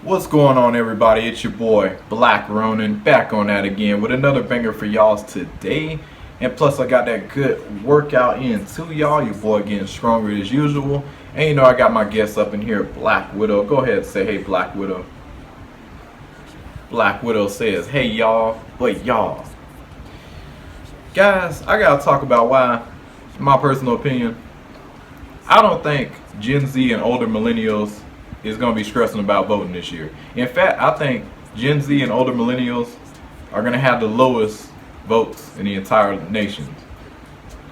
What's going on, everybody? It's your boy Black Ronin back on that again with another banger for y'all today. And plus I got that good workout in too, y'all. Your boy getting stronger as usual. And you know I got my guest up in here, Black Widow. Go ahead and say hey, Black Widow. Black Widow says hey y'all, but y'all. Guys, I gotta talk about why, in my personal opinion, I don't think Gen Z and older millennials is going to be stressing about voting this year. In fact, I think Gen Z and older millennials are going to have the lowest votes in the entire nation.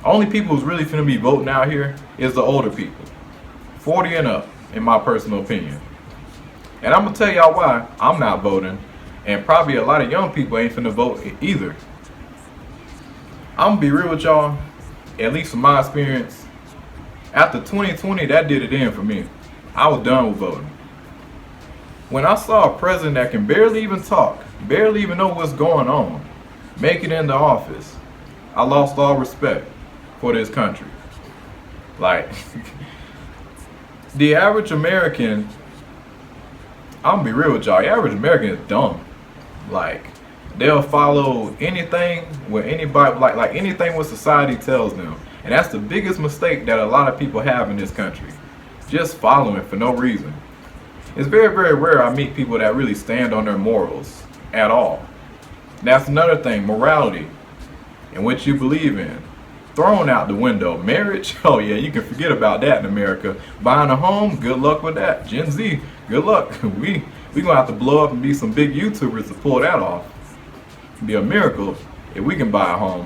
Only people who's really going to be voting out here is the older people, 40 and up, in my personal opinion. And I'm going to tell y'all why I'm not voting, and probably a lot of young people ain't finna vote either. I'm going to be real with y'all, at least from my experience, after 2020, that did it in for me. I was done with voting. When I saw a president that can barely even talk, barely even know what's going on, make it into office, I lost all respect for this country. Like, the average American, I'm gonna be real with y'all, the average American is dumb. Like, they'll follow anything with anybody, like anything what society tells them. And that's the biggest mistake that a lot of people have in this country. Just following for no reason. It's very, very rare I meet people that really stand on their morals at all. That's another thing, morality and what you believe in. Thrown out the window. Marriage, oh yeah, you can forget about that in America. Buying a home, good luck with that. Gen Z, good luck. We gonna have to blow up and be some big YouTubers to pull that off. It'd be a miracle if we can buy a home.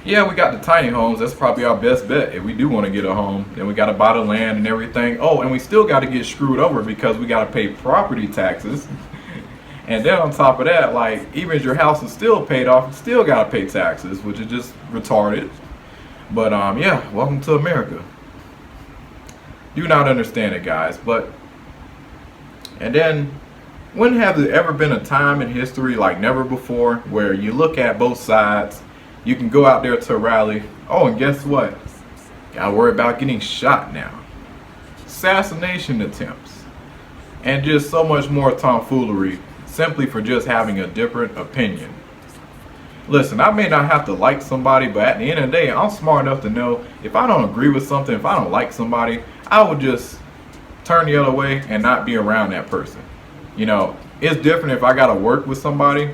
Yeah, we got the tiny homes. That's probably our best bet if we do want to get a home. Then we got to buy the land and everything. Oh, and we still got to get screwed over because we got to pay property taxes. And then on top of that, like, even if your house is still paid off, you still got to pay taxes, which is just retarded. But yeah, welcome to America. Do not understand it, guys. But, and then, when have there ever been a time in history like never before where you look at both sides? You can go out there to a rally. Oh, and guess what? Gotta worry about getting shot now. Assassination attempts. And just so much more tomfoolery simply for just having a different opinion. Listen, I may not have to like somebody, but at the end of the day, I'm smart enough to know if I don't agree with something, if I don't like somebody, I would just turn the other way and not be around that person. You know, it's different if I gotta work with somebody.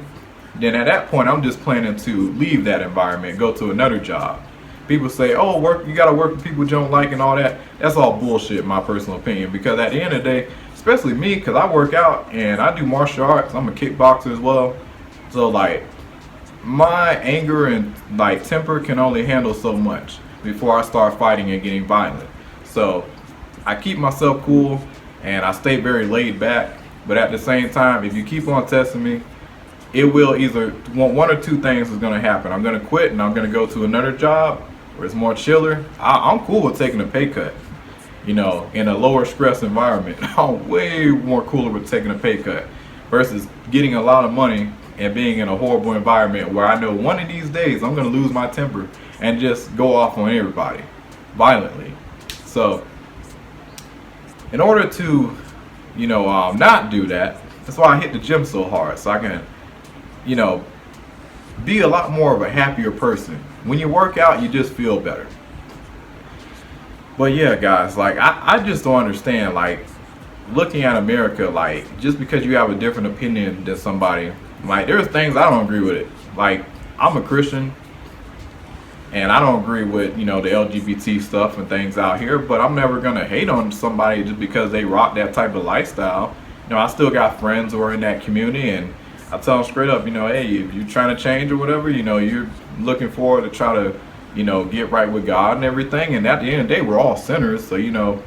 Then at that point, I'm just planning to leave that environment, go to another job. People say, oh, you gotta work with people you don't like and all that. That's all bullshit, in my personal opinion. Because at the end of the day, especially me, because I work out and I do martial arts. I'm a kickboxer as well. So like, my anger and like temper can only handle so much before I start fighting and getting violent. So I keep myself cool and I stay very laid back. But at the same time, if you keep on testing me, it will either, one or two things is going to happen. I'm going to quit and I'm going to go to another job where it's more chiller. I'm cool with taking a pay cut, you know, in a lower stress environment. I'm way more cooler with taking a pay cut versus getting a lot of money and being in a horrible environment where I know one of these days I'm going to lose my temper and just go off on everybody violently. So in order to, you know, not do that, that's why I hit the gym so hard, so I can, you know, be a lot more of a happier person. When you work out, you just feel better. But yeah, guys, like, I just don't understand, like, looking at America, like, just because you have a different opinion than somebody, like, there's things I don't agree with it. Like, I'm a Christian, and I don't agree with, you know, the LGBT stuff and things out here, but I'm never going to hate on somebody just because they rock that type of lifestyle. You know, I still got friends who are in that community, and I tell them straight up, you know, hey, if you're trying to change or whatever, you know, you're looking forward to try to, you know, get right with God and everything. And at the end of the day, we're all sinners. So, you know,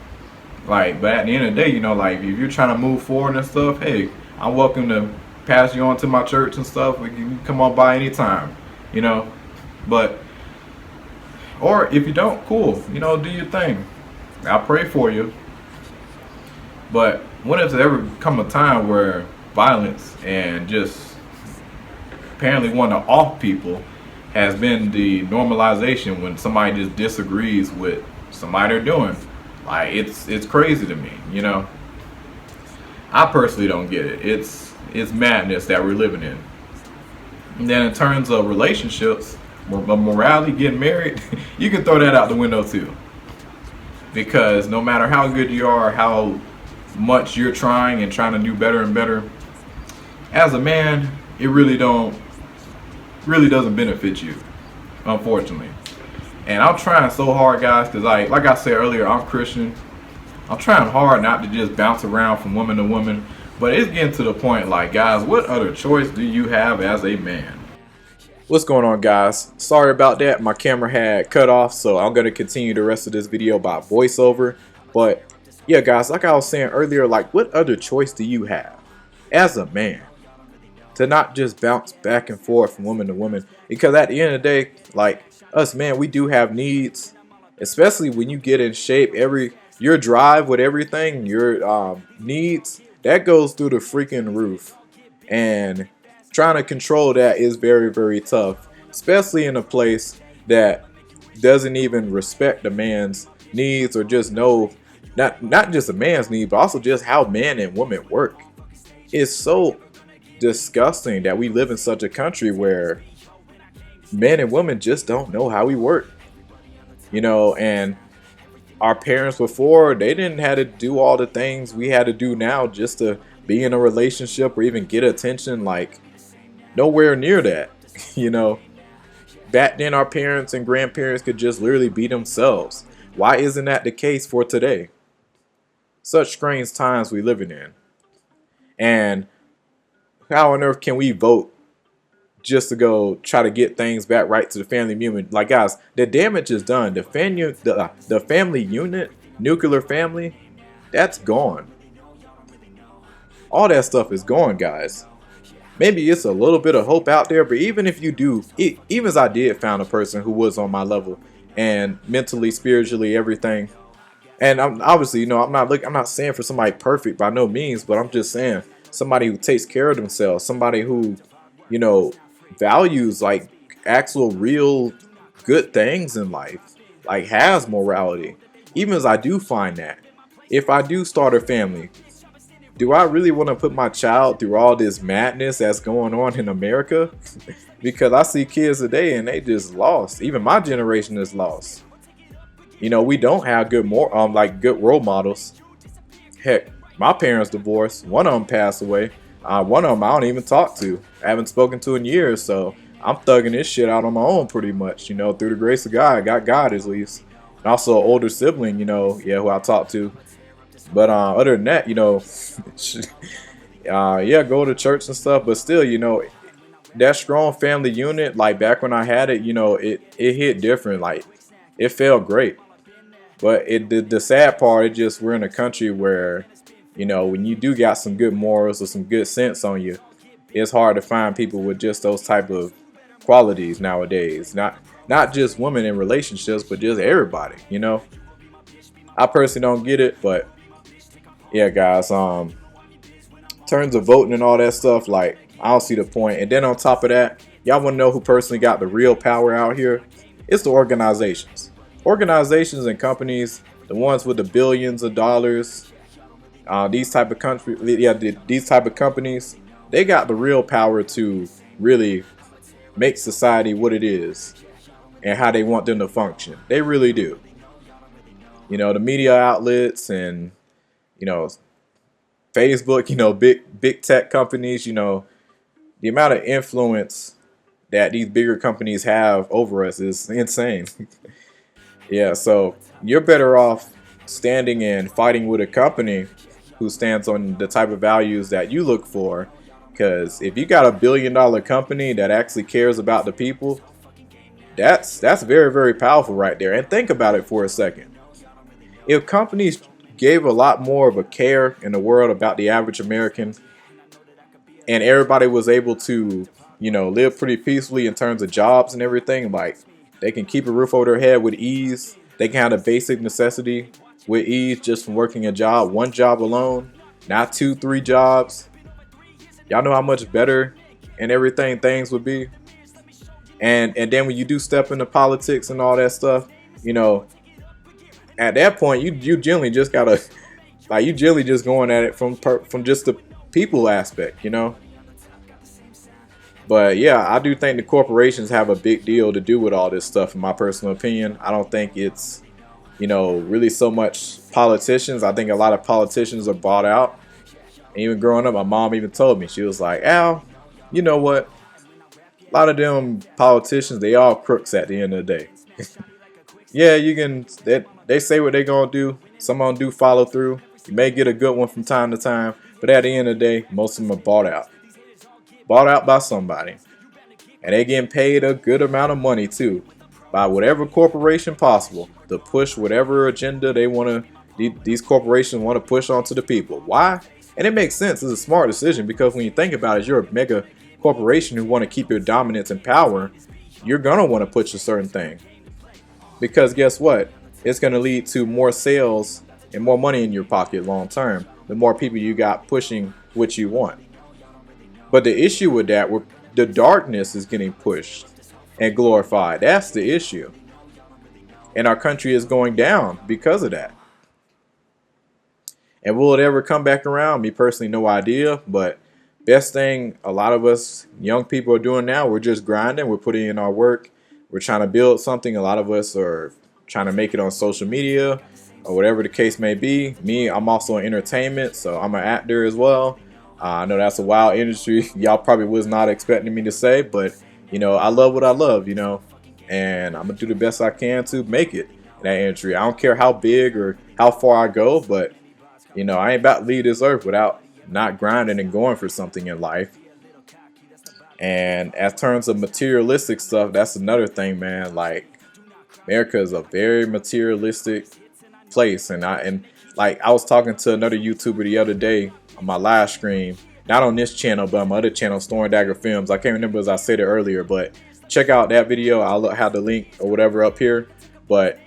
like, but at the end of the day, you know, like, if you're trying to move forward and stuff, hey, I'm welcome to pass you on to my church and stuff. We can come on by anytime, you know. But, or if you don't, cool, you know, do your thing. I pray for you. But when has there ever come a time where violence and just apparently one of the off people has been the normalization when somebody just disagrees with somebody they're doing? Like, it's crazy to me, you know. I personally don't get it. It's madness that we're living in. And then in terms of relationships, morality, getting married, you can throw that out the window too. Because no matter how good you are, how much you're trying and trying to do better and better, as a man, it really doesn't benefit you, unfortunately. And I'm trying so hard, guys, because like I said earlier, I'm Christian. I'm trying hard not to just bounce around from woman to woman, but it's getting to the point, like, guys, what other choice do you have as a man? What's going on, guys? Sorry about that. My camera had cut off, so I'm going to continue the rest of this video by voiceover. But yeah, guys, like I was saying earlier, like, what other choice do you have as a man to not just bounce back and forth from woman to woman? Because at the end of the day, like, us men, we do have needs, especially when you get in shape. Your drive with everything, your needs, that goes through the freaking roof. And trying to control that is very, very tough, especially in a place that doesn't even respect a man's needs, or just know not just a man's need, but also just how men and women work. It's so disgusting that we live in such a country where men and women just don't know how we work. And our parents before, they didn't have to do all the things we had to do now just to be in a relationship or even get attention. Like, nowhere near that. Back then our parents and grandparents could just literally be themselves. Why isn't that the case for today? Such strange times we living in. And how on earth can we vote just to go try to get things back right to the family unit? Like, guys, the damage is done. The family unit, nuclear family, that's gone. All that stuff is gone, guys. Maybe it's a little bit of hope out there, but even if you do, even as I did found a person who was on my level and mentally, spiritually, everything. And I'm obviously, I'm not saying for somebody perfect by no means, but I'm just saying somebody who takes care of themselves, somebody who, values like actual real good things in life, like has morality. Even as I do find that, if I do start a family, do I really want to put my child through all this madness that's going on in America? Because I see kids today and they just lost. Even my generation is lost. We don't have good role models. Heck, my parents divorced. One of them passed away. One of them I don't even talk to. I haven't spoken to in years, so I'm thugging this shit out on my own pretty much. Through the grace of God. I got God at least. And also an older sibling, who I talk to. But other than that, go to church and stuff. But still, that strong family unit, like back when I had it, it hit different. Like, it felt great. But the sad part is just we're in a country where, when you do got some good morals or some good sense on you, it's hard to find people with just those type of qualities nowadays. Not just women in relationships, but just everybody. I personally don't get it, but yeah, guys, in terms of voting and all that stuff, like, I don't see the point. And then on top of that, y'all want to know who personally got the real power out here? It's the organizations. Organizations and companies, the ones with the billions of dollars, these type of companies, they got the real power to really make society what it is and how they want them to function. They really do. The media outlets and Facebook, big tech companies, the amount of influence that these bigger companies have over us is insane. Yeah, so you're better off standing and fighting with a company who stands on the type of values that you look for. Because if you got a $1 billion company that actually cares about the people, that's very, very powerful right there. And think about it for a second. If companies gave a lot more of a care in the world about the average American, and everybody was able to, live pretty peacefully in terms of jobs and everything, like they can keep a roof over their head with ease, they can have the basic necessity with ease just from working one job alone, not 2, 3 jobs. Y'all know how much better and everything things would be. And then when you do step into politics and all that stuff, at that point, you generally just gotta Like you generally just going at it from just the people aspect, you know. But yeah, I do think the corporations have a big deal to do with all this stuff. In my personal opinion, I don't think it's really so much politicians. I think a lot of politicians are bought out. And even growing up, my mom even told me, she was like, Al, you know what? A lot of them politicians, they all crooks at the end of the day. Yeah, you can. They say what they gonna do. Some of them do follow through. You may get a good one from time to time, but at the end of the day, most of them are bought out by somebody, and they getting paid a good amount of money too, by whatever corporation possible to push whatever agenda they want to. These corporations want to push onto the people. Why? And it makes sense. It's a smart decision because when you think about it, you're a mega corporation who want to keep your dominance and power. You're gonna want to push a certain thing. Because guess what? It's going to lead to more sales and more money in your pocket long term. The more people you got pushing what you want. But the issue with that, the darkness is getting pushed and glorified. That's the issue. And our country is going down because of that. And will it ever come back around? Me personally, no idea. But best thing a lot of us young people are doing now, we're just grinding. We're putting in our work. We're trying to build something. A lot of us are trying to make it on social media or whatever the case may be. Me, I'm also in entertainment, so I'm an actor as well. I know that's a wild industry. Y'all probably was not expecting me to say, but I love what I love, and I'm gonna do the best I can to make it in that industry. I don't care how big or how far I go, but I ain't about to leave this earth without not grinding and going for something in life. And as terms of materialistic stuff, that's another thing, man. Like America is a very materialistic place, and I was talking to another YouTuber the other day on my live stream, not on this channel, but on my other channel, Dagger Films. I can't remember as I said it earlier, but check out that video. I'll have the link or whatever up here. But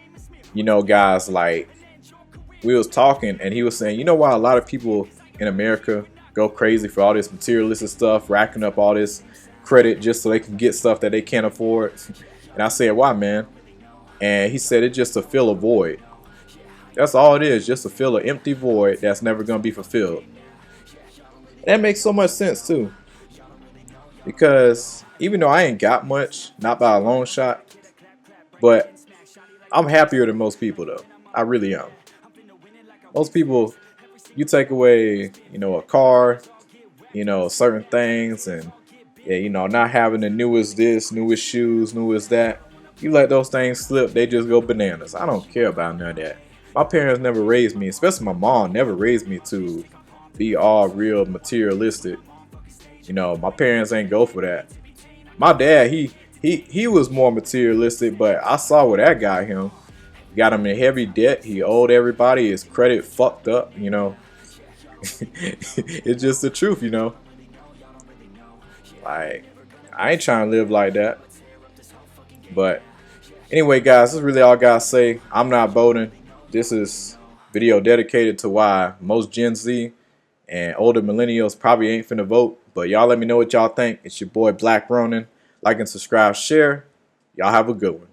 guys, like we was talking, and he was saying, why a lot of people in America go crazy for all this materialistic stuff, racking up all this credit just so they can get stuff that they can't afford. And I said, why, man? And he said it's just to fill a void. That's all it is, just to fill an empty void that's never going to be fulfilled. And that makes so much sense too, because even though I ain't got much, not by a long shot, but I'm happier than most people though. I really am. Most people, you take away a car, certain things, and not having the newest this, newest shoes, newest that. You let those things slip, they just go bananas. I don't care about none of that. My parents never raised me, especially my mom, never raised me to be all real materialistic. My parents ain't go for that. My dad, he was more materialistic, but I saw what that got him. Got him in heavy debt. He owed everybody. His credit fucked up, It's just the truth, Like, I ain't trying to live like that. But anyway, guys, this is really all I gotta say. I'm not voting. This is video dedicated to why most Gen Z and older millennials probably ain't finna vote. But y'all let me know what y'all think. It's your boy Black Ronin. Like and subscribe, share. Y'all have a good one.